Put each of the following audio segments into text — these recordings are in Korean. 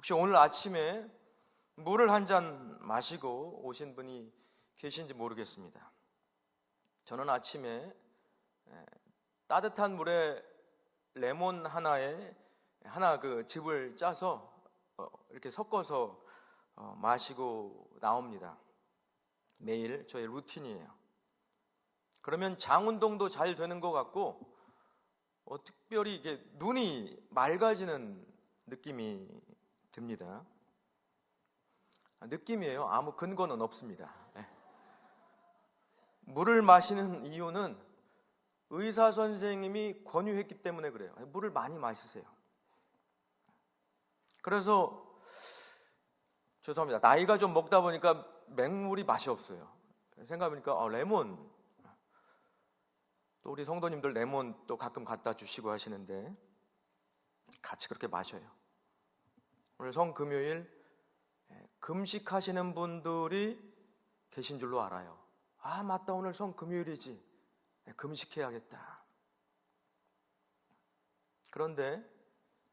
혹시 오늘 아침에 물을 한 잔 마시고 오신 분이 계신지 모르겠습니다. 저는 아침에 따뜻한 물에 레몬 하나 그 즙을 짜서 이렇게 섞어서 마시고 나옵니다. 매일 저의 루틴이에요. 그러면 장 운동도 잘 되는 것 같고 특별히 이게 눈이 맑아지는 느낌이 듭니다. 느낌이에요. 아무 근거는 없습니다. 물을 마시는 이유는 의사 선생님이 권유했기 때문에 그래요. 물을 많이 마시세요. 그래서 죄송합니다. 나이가 좀 먹다 보니까 맹물이 맛이 없어요. 생각해보니까 레몬, 또 우리 성도님들 레몬 또 가끔 갖다 주시고 하시는데 같이 그렇게 마셔요. 오늘 성금요일 금식하시는 분들이 계신 줄로 알아요. 아, 맞다, 오늘 성금요일이지. 금식해야겠다. 그런데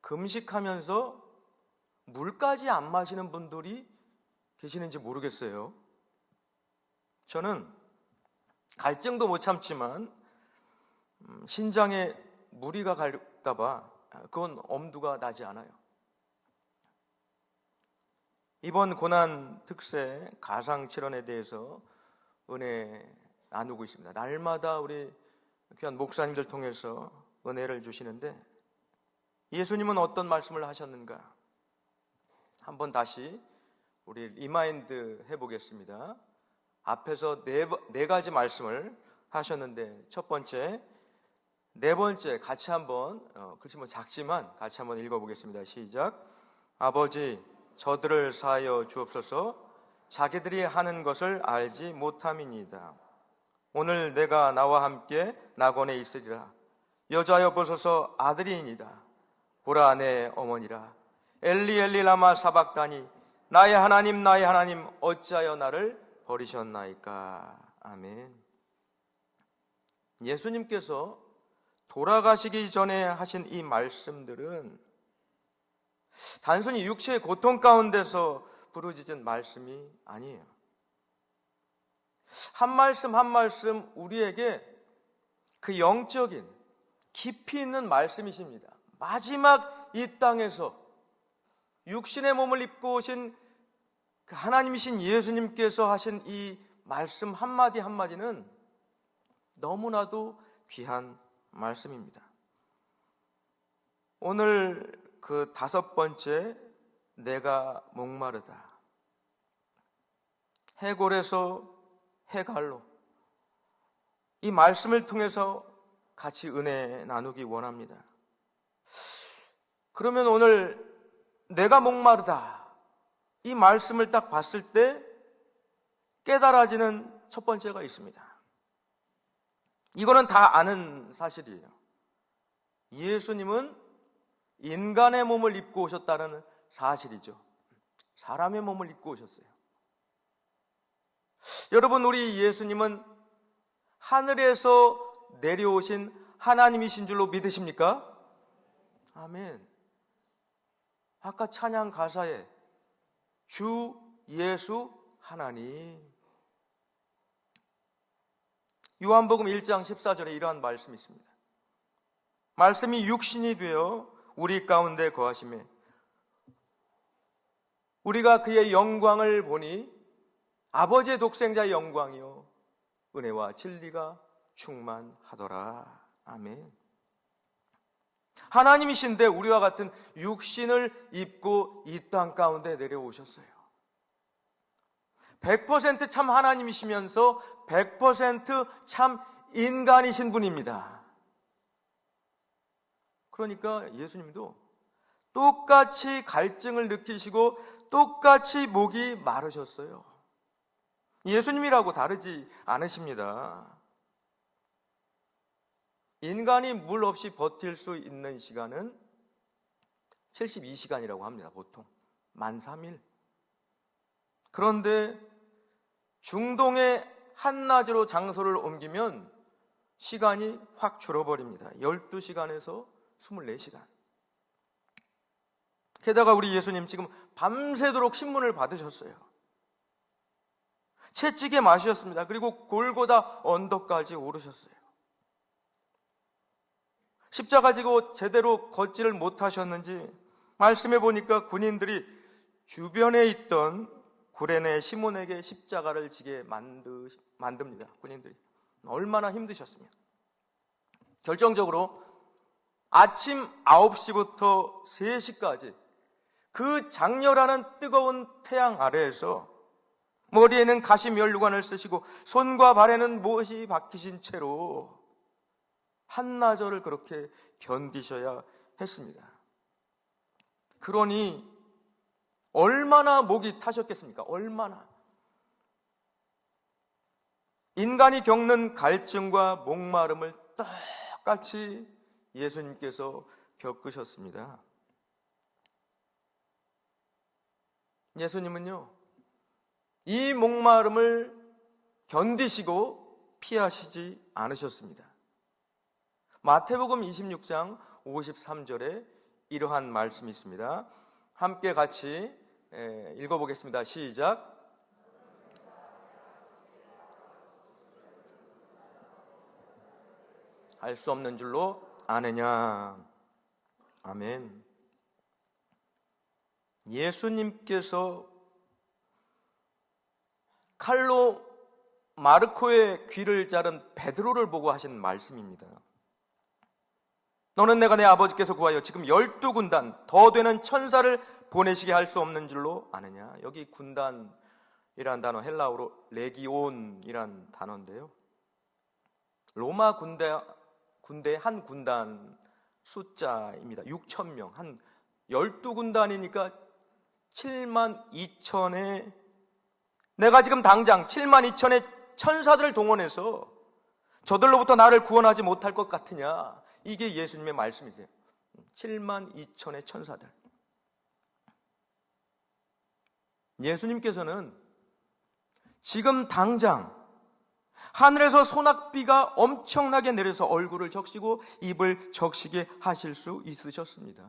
금식하면서 물까지 안 마시는 분들이 계시는지 모르겠어요. 저는 갈증도 못 참지만 신장에 무리가 갈까봐 그건 엄두가 나지 않아요. 이번 고난 특세 가상칠언에 대해서 은혜 나누고 있습니다. 날마다 우리 귀한 목사님들 통해서 은혜를 주시는데 예수님은 어떤 말씀을 하셨는가? 한번 다시 우리 리마인드 해보겠습니다. 앞에서 네 가지 말씀을 하셨는데 첫 번째, 네 번째 같이 한번 글씨 뭐 작지만 같이 한번 읽어보겠습니다. 시작. 아버지, 저들을 사하여 주옵소서. 자기들이 하는 것을 알지 못함이니이다. 오늘 내가 나와 함께 낙원에 있으리라. 여자여 보소서, 아들이니이다. 보라, 내 어머니라. 엘리 엘리 라마 사박다니, 나의 하나님 나의 하나님 어찌하여 나를 버리셨나이까. 아멘. 예수님께서 돌아가시기 전에 하신 이 말씀들은 단순히 육체의 고통 가운데서 부르짖은 말씀이 아니에요. 한 말씀 한 말씀 우리에게 그 영적인 깊이 있는 말씀이십니다. 마지막 이 땅에서 육신의 몸을 입고 오신 그 하나님이신 예수님께서 하신 이 말씀 한마디 한마디는 너무나도 귀한 말씀입니다. 오늘 그 다섯 번째, 내가 목마르다. 해골에서 해갈로 이 말씀을 통해서 같이 은혜 나누기 원합니다. 그러면 오늘 내가 목마르다 이 말씀을 딱 봤을 때 깨달아지는 첫 번째가 있습니다. 이거는 다 아는 사실이에요. 예수님은 인간의 몸을 입고 오셨다는 사실이죠. 사람의 몸을 입고 오셨어요. 여러분, 우리 예수님은 하늘에서 내려오신 하나님이신 줄로 믿으십니까? 아멘. 아까 찬양 가사에 주 예수 하나님, 요한복음 1장 14절에 이러한 말씀이 있습니다. 말씀이 육신이 되어 우리 가운데 거하시매 우리가 그의 영광을 보니 아버지의 독생자의 영광이요 은혜와 진리가 충만하더라. 아멘. 하나님이신데 우리와 같은 육신을 입고 이 땅 가운데 내려오셨어요. 100% 참 하나님이시면서 100% 참 인간이신 분입니다. 그러니까 예수님도 똑같이 갈증을 느끼시고 똑같이 목이 마르셨어요. 예수님이라고 다르지 않으십니다. 인간이 물 없이 버틸 수 있는 시간은 72시간이라고 합니다. 보통 13,000일. 그런데 중동의 한낮으로 장소를 옮기면 시간이 확 줄어버립니다. 12시간에서 24시간. 게다가 우리 예수님 지금 밤새도록 신문을 받으셨어요. 채찍에 맞으셨습니다. 그리고 골고다 언덕까지 오르셨어요. 십자가 지고 제대로 걷지를 못하셨는지 말씀해 보니까 군인들이 주변에 있던 구레네 시몬에게 십자가를 지게 만듭니다. 군인들이 얼마나 힘드셨으면. 결정적으로 아침 9시부터 3시까지 그 장렬하는 뜨거운 태양 아래에서 머리에는 가시면류관을 쓰시고 손과 발에는 못이 박히신 채로 한나절을 그렇게 견디셔야 했습니다. 그러니 얼마나 목이 타셨겠습니까? 얼마나. 인간이 겪는 갈증과 목마름을 똑같이 예수님께서 겪으셨습니다. 예수님은요, 이 목마름을 견디시고 피하시지 않으셨습니다. 마태복음 26장 53절에 이러한 말씀이 있습니다. 함께 같이 읽어보겠습니다. 시작. 알 수 없는 줄로 아느냐. 아멘. 예수님께서 칼로 마르코의 귀를 자른 베드로를 보고 하신 말씀입니다. 너는 내가 내 아버지께서 구하여 지금 12군단 더 되는 천사를 보내시게 할 수 없는 줄로 아느냐. 여기 군단이란 단어 헬라어로 레기온이란 단어인데요, 로마 군대의 한 군단 숫자입니다. 6,000명, 한 12군단이니까 72,000의, 내가 지금 당장 72,000의 천사들을 동원해서 저들로부터 나를 구원하지 못할 것 같으냐. 이게 예수님의 말씀이세요. 72,000의 천사들. 예수님께서는 지금 당장 하늘에서 소낙비가 엄청나게 내려서 얼굴을 적시고 입을 적시게 하실 수 있으셨습니다.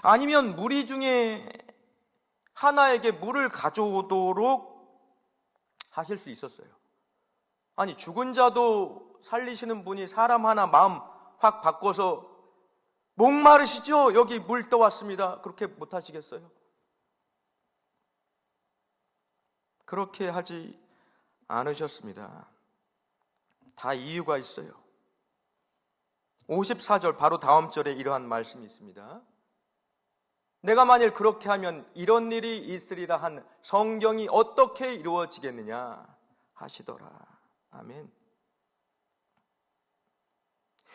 아니면 무리 중에 하나에게 물을 가져오도록 하실 수 있었어요. 아니, 죽은 자도 살리시는 분이 사람 하나 마음 확 바꿔서 목마르시죠? 여기 물 떠왔습니다. 그렇게 못하시겠어요? 그렇게 하지 않으셨습니다. 다 이유가 있어요. 54절 바로 다음 절에 이러한 말씀이 있습니다. 내가 만일 그렇게 하면 이런 일이 있으리라 한 성경이 어떻게 이루어지겠느냐 하시더라. 아멘.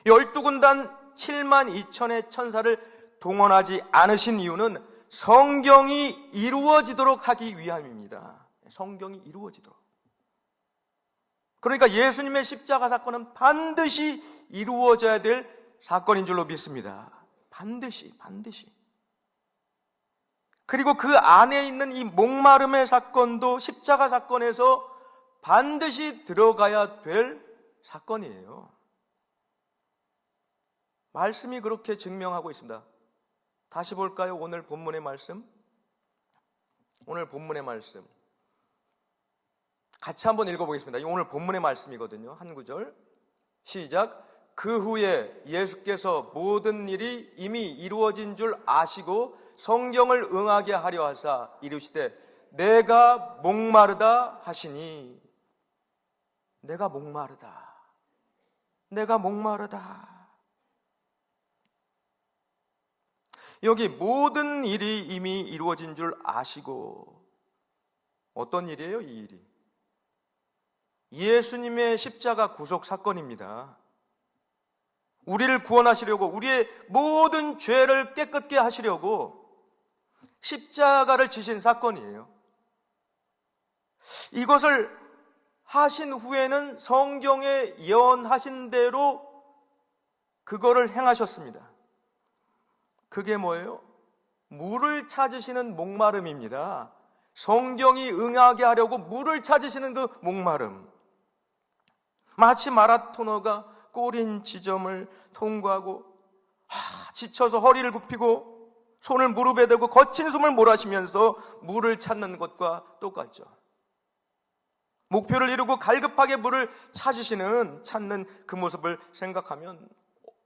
12군단 72,000의 천사를 동원하지 않으신 이유는 성경이 이루어지도록 하기 위함입니다. 성경이 이루어지도록. 그러니까 예수님의 십자가 사건은 반드시 이루어져야 될 사건인 줄로 믿습니다. 반드시. 그리고 그 안에 있는 이 목마름의 사건도 십자가 사건에서 반드시 들어가야 될 사건이에요. 말씀이 그렇게 증명하고 있습니다. 다시 볼까요? 오늘 본문의 말씀. 오늘 본문의 말씀 같이 한번 읽어보겠습니다. 오늘 본문의 말씀이거든요. 한 구절 시작. 그 후에 예수께서 모든 일이 이미 이루어진 줄 아시고 성경을 응하게 하려 하사 이르시되 내가 목마르다 하시니. 내가 목마르다. 여기 모든 일이 이미 이루어진 줄 아시고, 어떤 일이에요? 이 일이 예수님의 십자가 구속 사건입니다. 우리를 구원하시려고, 우리의 모든 죄를 깨끗게 하시려고 십자가를 지신 사건이에요. 이것을 하신 후에는 성경에 예언하신 대로 그거를 행하셨습니다. 그게 뭐예요? 물을 찾으시는 목마름입니다. 성경이 응하게 하려고 물을 찾으시는 그 목마름. 마치 마라토너가 꼬린 지점을 통과하고 지쳐서 허리를 굽히고 손을 무릎에 대고 거친 숨을 몰아쉬면서 물을 찾는 것과 똑같죠. 목표를 이루고 갈급하게 물을 찾는 그 모습을 생각하면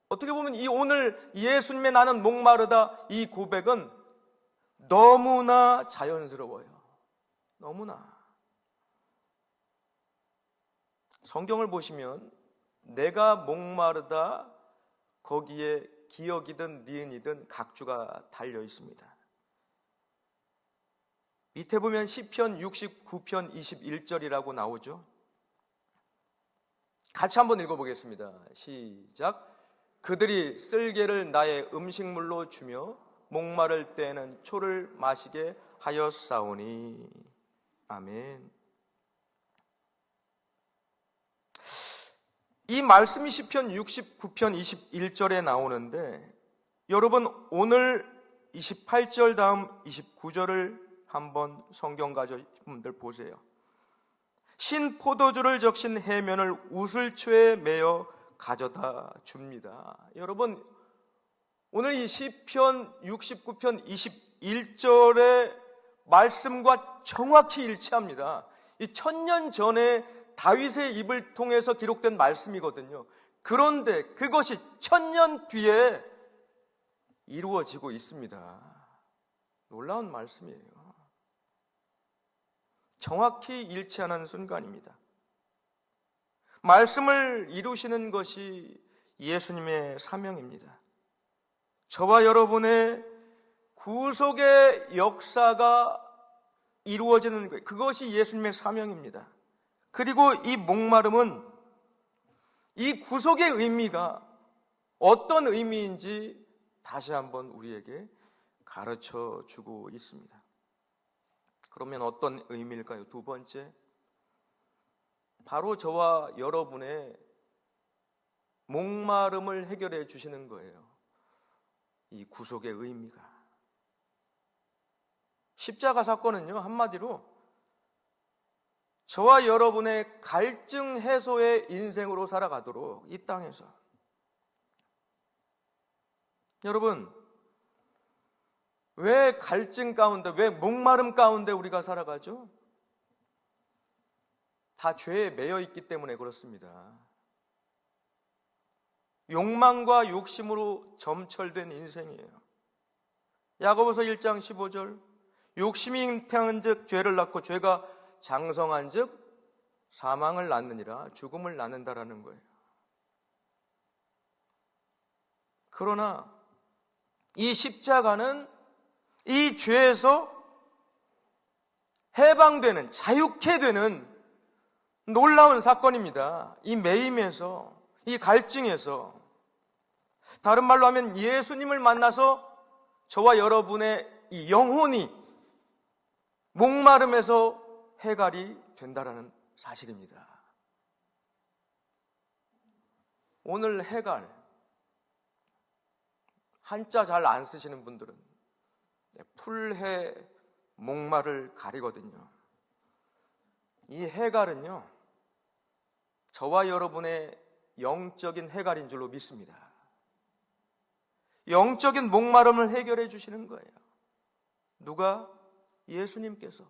어떻게 보면 이 오늘 예수님의 나는 목마르다 이 고백은 너무나 자연스러워요. 너무나. 성경을 보시면 내가 목마르다 거기에 기역이든 니은이든 각주가 달려 있습니다. 밑에 보면 시편 69편 21절이라고 나오죠. 같이 한번 읽어보겠습니다. 시작. 그들이 쓸개를 나의 음식물로 주며 목마를 때에는 초를 마시게 하였사오니. 아멘. 이 말씀이 시편 69편 21절에 나오는데 여러분 오늘 28절 다음 29절을 한번 성경 가져오신 분들 보세요. 신 포도주를 적신 해면을 우슬초에 매어 가져다 줍니다. 여러분 오늘 이 시편 69편 21절의 말씀과 정확히 일치합니다. 이 1000년 전에 다윗의 입을 통해서 기록된 말씀이거든요. 그런데 그것이 1000년 뒤에 이루어지고 있습니다. 놀라운 말씀이에요. 정확히 일치하는 순간입니다. 말씀을 이루시는 것이 예수님의 사명입니다. 저와 여러분의 구속의 역사가 이루어지는 거예요. 그것이 예수님의 사명입니다. 그리고 이 목마름은 이 구속의 의미가 어떤 의미인지 다시 한번 우리에게 가르쳐 주고 있습니다. 그러면 어떤 의미일까요? 두 번째, 바로 저와 여러분의 목마름을 해결해 주시는 거예요. 이 구속의 의미가. 십자가 사건은요, 한마디로 저와 여러분의 갈증 해소의 인생으로 살아가도록 이 땅에서. 여러분, 왜 갈증 가운데, 왜 목마름 가운데 우리가 살아가죠? 다 죄에 매여 있기 때문에 그렇습니다. 욕망과 욕심으로 점철된 인생이에요. 야고보서 1장 15절, 욕심이 잉태한 즉 죄를 낳고 죄가 장성한 즉 사망을 낳느니라, 죽음을 낳는다라는 거예요. 그러나 이 십자가는 이 죄에서 해방되는, 자유케 되는 놀라운 사건입니다. 이 매임에서, 이 갈증에서, 다른 말로 하면 예수님을 만나서 저와 여러분의 이 영혼이 목마름에서 해갈이 된다라는 사실입니다. 오늘 해갈, 한자 잘 안 쓰시는 분들은 풀해 목마를 가리거든요. 이 해갈은요, 저와 여러분의 영적인 해갈인 줄로 믿습니다. 영적인 목마름을 해결해 주시는 거예요. 누가? 예수님께서.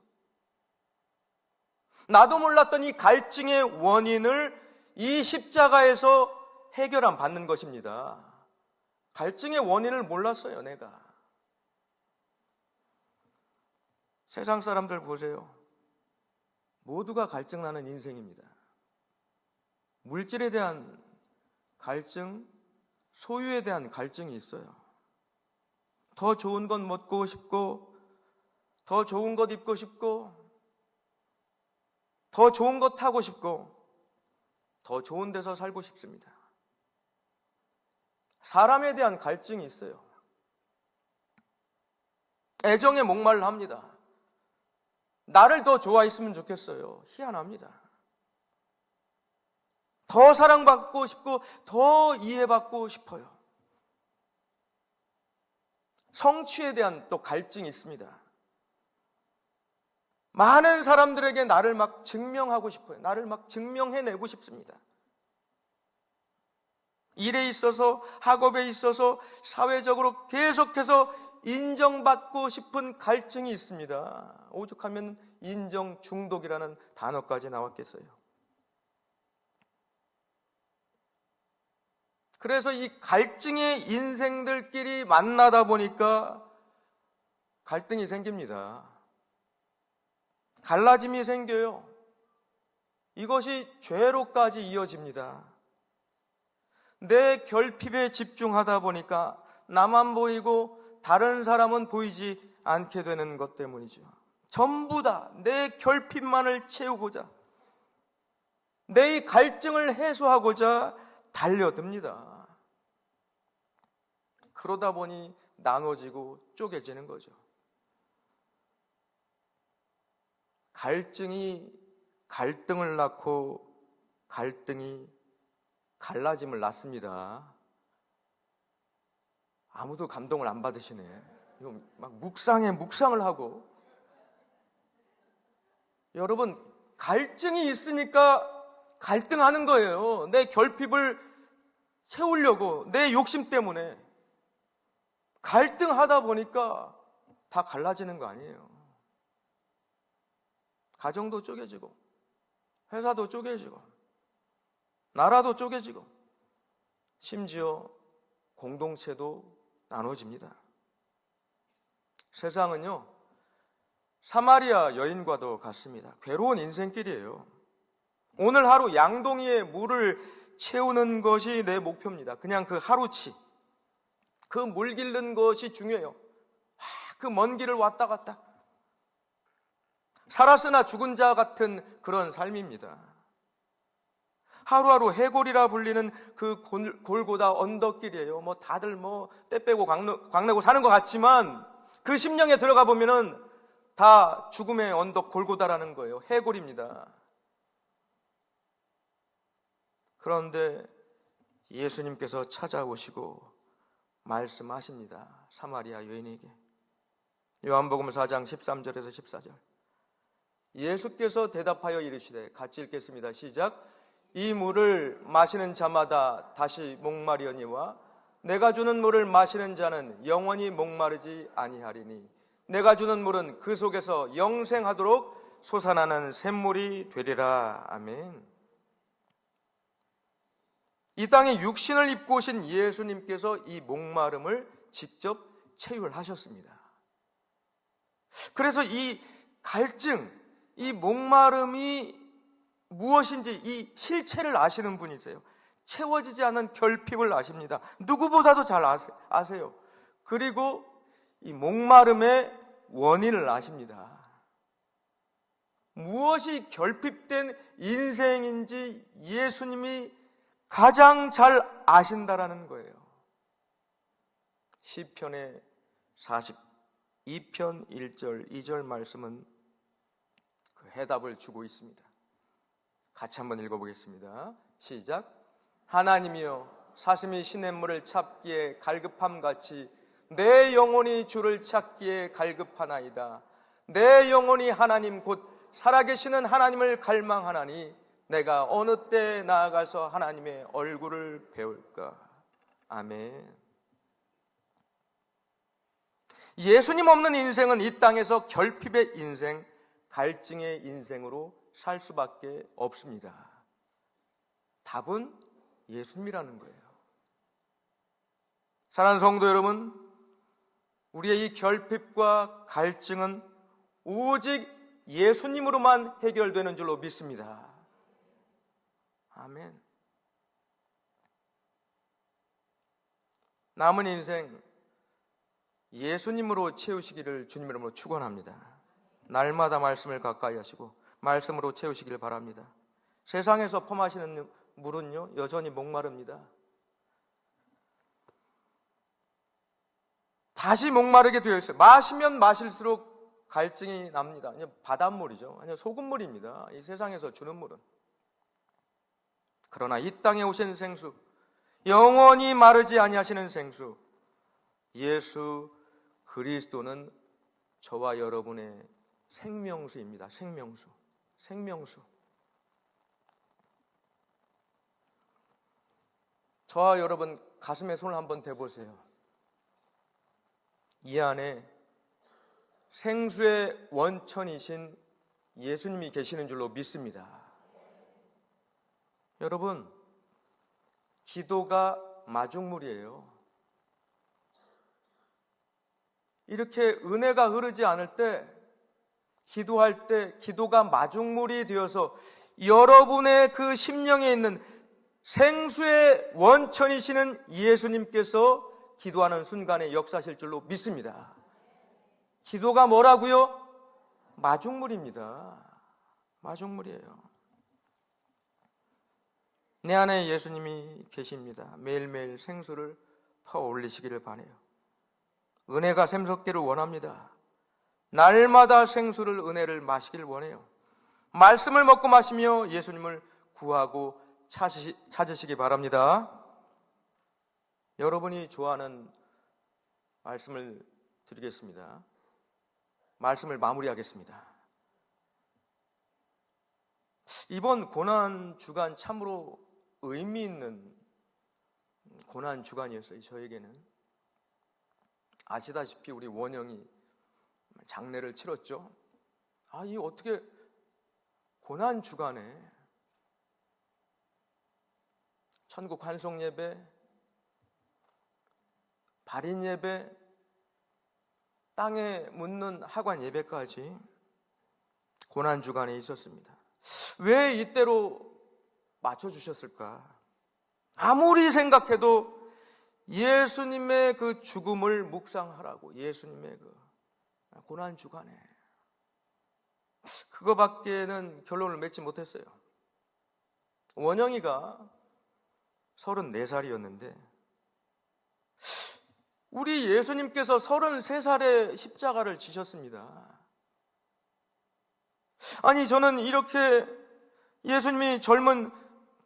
나도 몰랐던 이 갈증의 원인을 이 십자가에서 해결함 받는 것입니다. 갈증의 원인을 몰랐어요, 내가. 세상 사람들 보세요. 모두가 갈증나는 인생입니다. 물질에 대한 갈증, 소유에 대한 갈증이 있어요. 더 좋은 것 먹고 싶고, 더 좋은 것 입고 싶고, 더 좋은 것 타고 싶고, 더 좋은 데서 살고 싶습니다. 사람에 대한 갈증이 있어요. 애정에 목말라 합니다. 나를 더 좋아했으면 좋겠어요. 희한합니다. 더 사랑받고 싶고 더 이해받고 싶어요. 성취에 대한 또 갈증이 있습니다. 많은 사람들에게 나를 막 증명하고 싶어요. 나를 막 증명해내고 싶습니다. 일에 있어서, 학업에 있어서, 사회적으로 계속해서 인정받고 싶은 갈증이 있습니다. 오죽하면 인정 중독이라는 단어까지 나왔겠어요. 그래서 이 갈증의 인생들끼리 만나다 보니까 갈등이 생깁니다. 갈라짐이 생겨요. 이것이 죄로까지 이어집니다. 내 결핍에 집중하다 보니까 나만 보이고 다른 사람은 보이지 않게 되는 것 때문이죠. 전부 다 내 결핍만을 채우고자, 내 이 갈증을 해소하고자 달려듭니다. 그러다 보니 나눠지고 쪼개지는 거죠. 갈증이 갈등을 낳고 갈등이 갈라짐을 낳습니다. 아무도 감동을 안 받으시네. 이거 막 묵상을 하고. 여러분, 갈증이 있으니까 갈등하는 거예요. 내 결핍을 채우려고, 내 욕심 때문에. 갈등하다 보니까 다 갈라지는 거 아니에요. 가정도 쪼개지고, 회사도 쪼개지고, 나라도 쪼개지고, 심지어 공동체도 나눠집니다. 세상은요, 사마리아 여인과도 같습니다. 괴로운 인생길이에요. 오늘 하루 양동이에 물을 채우는 것이 내 목표입니다. 그냥 그 하루치, 그 물 길른 것이 중요해요. 그 먼 길을 왔다 갔다. 살았으나 죽은 자 같은 그런 삶입니다. 하루하루 해골이라 불리는 그 골고다 언덕길이에요. 다들 때 빼고 광내고 사는 것 같지만 그 심령에 들어가 보면은 다 죽음의 언덕 골고다라는 거예요. 해골입니다. 그런데 예수님께서 찾아오시고 말씀하십니다. 사마리아 여인에게. 요한복음 4장 13절에서 14절. 예수께서 대답하여 이르시되, 같이 읽겠습니다. 시작. 이 물을 마시는 자마다 다시 목마리거니와 내가 주는 물을 마시는 자는 영원히 목마르지 아니하리니 내가 주는 물은 그 속에서 영생하도록 솟아나는 샘물이 되리라. 아멘. 이 땅에 육신을 입고 오신 예수님께서 이 목마름을 직접 체휼하셨습니다. 그래서 이 갈증, 이 목마름이 무엇인지 이 실체를 아시는 분이세요. 채워지지 않은 결핍을 아십니다. 누구보다도 잘 아세요. 그리고 이 목마름의 원인을 아십니다. 무엇이 결핍된 인생인지 예수님이 가장 잘 아신다라는 거예요. 시편의 42편 1절 2절 말씀은 그 해답을 주고 있습니다. 같이 한번 읽어보겠습니다. 시작. 하나님이여 사슴이 시냇물을 찾기에 갈급함같이 내 영혼이 주를 찾기에 갈급하나이다. 내 영혼이 하나님 곧 살아계시는 하나님을 갈망하나니 내가 어느 때 나아가서 하나님의 얼굴을 배울까. 아멘. 예수님 없는 인생은 이 땅에서 결핍의 인생, 갈증의 인생으로 살 수밖에 없습니다. 답은 예수님이라는 거예요. 사랑하는 성도 여러분, 우리의 이 결핍과 갈증은 오직 예수님으로만 해결되는 줄로 믿습니다. 아멘. 남은 인생 예수님으로 채우시기를 주님 이름으로 축원합니다. 날마다 말씀을 가까이 하시고 말씀으로 채우시기를 바랍니다. 세상에서 펌하시는 물은요 여전히 목마릅니다. 다시 목마르게 되어 있어요. 마시면 마실수록 갈증이 납니다. 그냥 바닷물이죠. 아니 소금물입니다. 이 세상에서 주는 물은. 그러나 이 땅에 오신 생수, 영원히 마르지 아니하시는 생수, 예수 그리스도는 저와 여러분의 생명수입니다. 생명수. 저와 여러분 가슴에 손을 한번 대보세요. 이 안에 생수의 원천이신 예수님이 계시는 줄로 믿습니다. 여러분, 기도가 마중물이에요. 이렇게 은혜가 흐르지 않을 때, 기도할 때 기도가 마중물이 되어서 여러분의 그 심령에 있는 생수의 원천이시는 예수님께서 기도하는 순간에 역사하실 줄로 믿습니다. 기도가 뭐라고요? 마중물입니다. 마중물이에요. 내 안에 예수님이 계십니다. 매일매일 생수를 퍼 올리시기를 바라요. 은혜가 샘솟기를 원합니다. 날마다 생수를, 은혜를 마시기를 원해요. 말씀을 먹고 마시며 예수님을 구하고 찾으시기 바랍니다. 여러분이 좋아하는 말씀을 드리겠습니다. 말씀을 마무리하겠습니다. 이번 고난주간 참으로 의미 있는 고난주간이었어요. 저에게는. 아시다시피 우리 원영이 장례를 치렀죠. 이 어떻게 고난주간에 천국 환송 예배, 발인 예배, 땅에 묻는 하관 예배까지 고난주간에 있었습니다. 왜 이때로 맞춰주셨을까? 아무리 생각해도 예수님의 그 죽음을 묵상하라고, 예수님의 그 고난주간에 그거밖에는 결론을 맺지 못했어요. 원영이가 34살이었는데 우리 예수님께서 33살에 십자가를 지셨습니다. 아니, 저는 이렇게 예수님이 젊은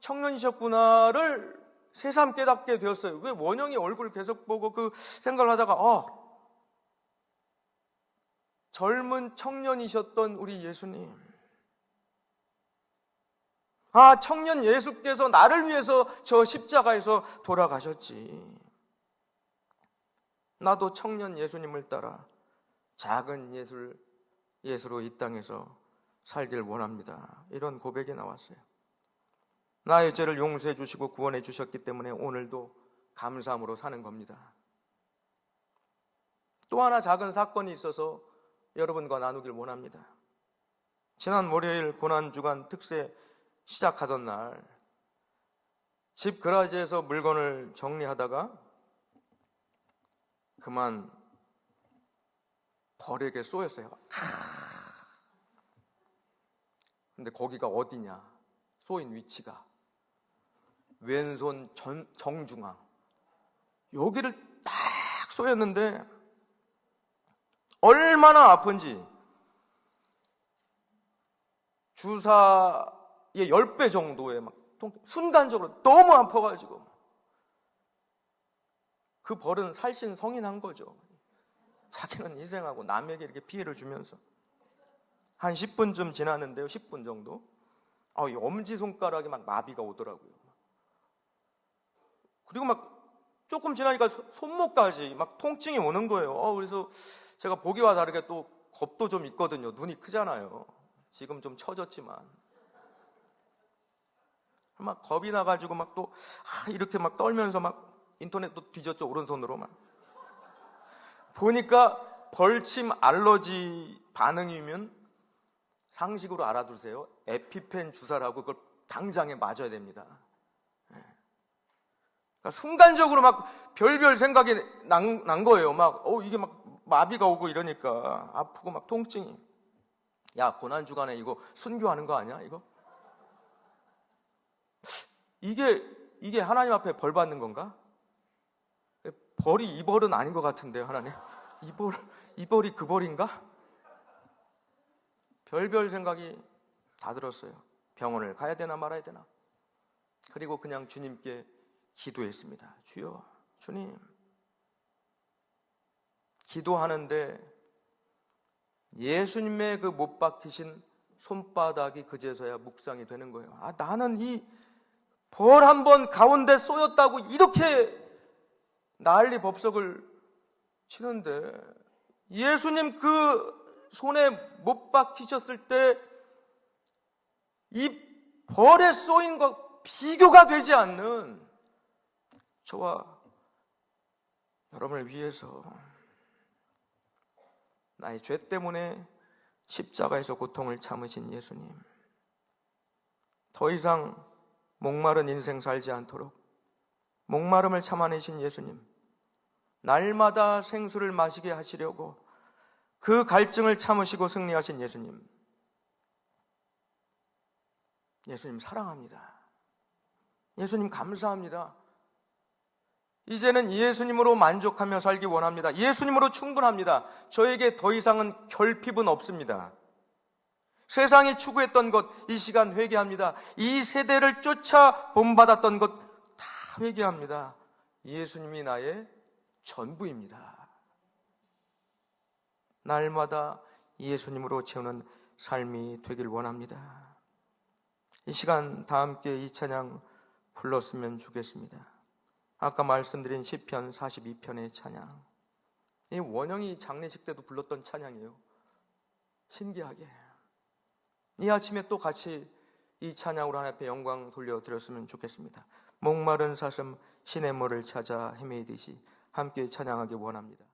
청년이셨구나를 새삼 깨닫게 되었어요. 왜 원영이 얼굴 계속 보고 그 생각을 하다가 젊은 청년이셨던 우리 예수님, 청년 예수께서 나를 위해서 저 십자가에서 돌아가셨지. 나도 청년 예수님을 따라 작은 예수로 이 땅에서 살길 원합니다. 이런 고백이 나왔어요. 나의 죄를 용서해 주시고 구원해 주셨기 때문에 오늘도 감사함으로 사는 겁니다. 또 하나 작은 사건이 있어서 여러분과 나누길 원합니다. 지난 월요일 고난주간 특세 시작하던 날, 집 그라지에서 물건을 정리하다가 그만 벌에게 쏘였어요. 근데 거기가 어디냐? 쏘인 위치가 왼손 정중앙, 여기를 딱 쏘였는데 얼마나 아픈지 주사의 10배 정도의 순간적으로 너무 아파가지고 그 벌은 살신성인한 거죠. 자기는 희생하고 남에게 이렇게 피해를 주면서 한 10분쯤 지났는데요. 10분 정도. 이 엄지손가락에 막 마비가 오더라고요. 그리고 막 조금 지나니까 손목까지 막 통증이 오는 거예요. 그래서 제가 보기와 다르게 또 겁도 좀 있거든요. 눈이 크잖아요. 지금 좀 처졌지만. 막 겁이 나가지고 막 또 이렇게 막 떨면서 막 인터넷도 뒤졌죠. 오른손으로 막. 보니까 벌침 알러지 반응이면 상식으로 알아두세요. 에피펜 주사라고 그걸 당장에 맞아야 됩니다. 그러니까 순간적으로 막 별별 생각이 난 거예요. 막 이게 막 마비가 오고 이러니까 아프고 막 통증이. 야, 고난주간에 이거 순교하는 거 아니야? 이게 하나님 앞에 벌 받는 건가? 벌이 이 벌은 아닌 것 같은데요, 하나님. 이 벌이 그 벌인가? 별별 생각이 다 들었어요. 병원을 가야 되나 말아야 되나. 그리고 그냥 주님께 기도했습니다. 주여, 주님. 기도하는데 예수님의 그 못 박히신 손바닥이 그제서야 묵상이 되는 거예요. 나는 이 벌 한 번 가운데 쏘였다고 이렇게 난리 법석을 치는데 예수님 그 손에 못 박히셨을 때 이 벌에 쏘인 것 비교가 되지 않는 저와 여러분을 위해서 나의 죄 때문에 십자가에서 고통을 참으신 예수님, 더 이상 목마른 인생 살지 않도록 목마름을 참아내신 예수님, 날마다 생수를 마시게 하시려고 그 갈증을 참으시고 승리하신 예수님, 예수님 사랑합니다. 예수님 감사합니다. 이제는 예수님으로 만족하며 살기 원합니다. 예수님으로 충분합니다. 저에게 더 이상은 결핍은 없습니다. 세상이 추구했던 것, 이 시간 회개합니다. 이 세대를 쫓아 본받았던 것 다 회개합니다. 예수님이 나의 전부입니다. 날마다 예수님으로 채우는 삶이 되길 원합니다. 이 시간 다 함께 이 찬양 불렀으면 좋겠습니다. 아까 말씀드린 시편 42편의 찬양, 이 원영이 장례식 때도 불렀던 찬양이에요. 신기하게 이 아침에 또 같이 이 찬양으로 하나님 앞에 영광 돌려드렸으면 좋겠습니다. 목마른 사슴 시냇물을 찾아 헤매이듯이 함께 찬양하기 원합니다.